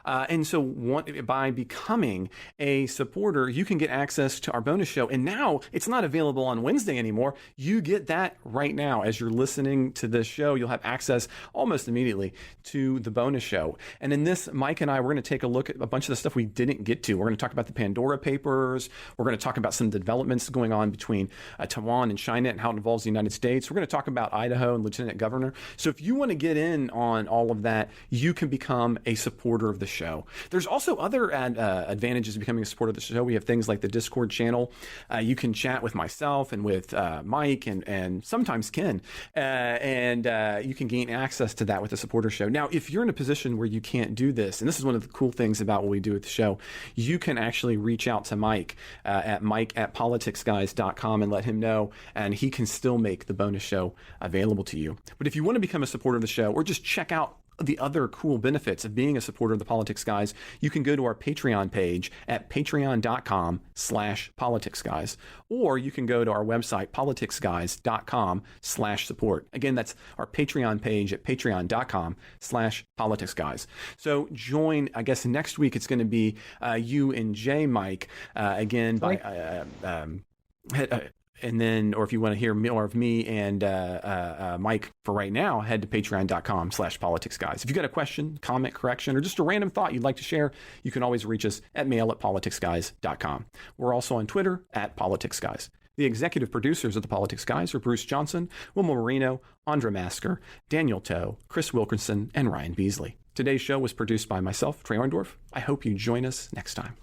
And so, by becoming a supporter, you can get access to our bonus show. And now it's not available on Wednesday anymore. You get that right now as you're listening to this show. You'll have access almost immediately to the bonus show. And in this, Mike and I, we're going to take a look at a bunch of the stuff we didn't get to. We're going to talk about the Pandora Papers. We're going to talk about some of the developments going on between Taiwan and China and how it involves the United States. We're going to talk about Idaho and Lieutenant Governor. So if you want to get in on all of that, you can become a supporter of the show. There's also other advantages of becoming a supporter of the show. We have things like the Discord channel. You can chat with myself and with Mike and sometimes Ken. And you can gain access to that with the supporter show. Now, if you're in a position where you can't do this, and this is one of the cool things about what we do with the show, you can actually reach out to Mike at mike@politicsguys.com and let him know, and he can still make the bonus show available to you. But if you want to become a supporter of the show or just check out the other cool benefits of being a supporter of the Politics Guys, you can go to our Patreon page at patreon.com/politicsguys, or you can go to our website, politicsguys.com/support. Again, that's our Patreon page at patreon.com/politicsguys. So join, I guess next week it's going to be you and Jay, Mike, again, by and then, or if you want to hear more of me and Mike for right now, head to patreon.com/politicsguys. If you've got a question, comment, correction, or just a random thought you'd like to share, you can always reach us at mail@politicsguys.com. We're also on Twitter @politicsguys. The executive producers of the Politics Guys are Bruce Johnson, Wilma Marino, Andra Masker, Daniel Toe, Chris Wilkinson, and Ryan Beasley. Today's show was produced by myself, Trey Orndorff. I hope you join us next time.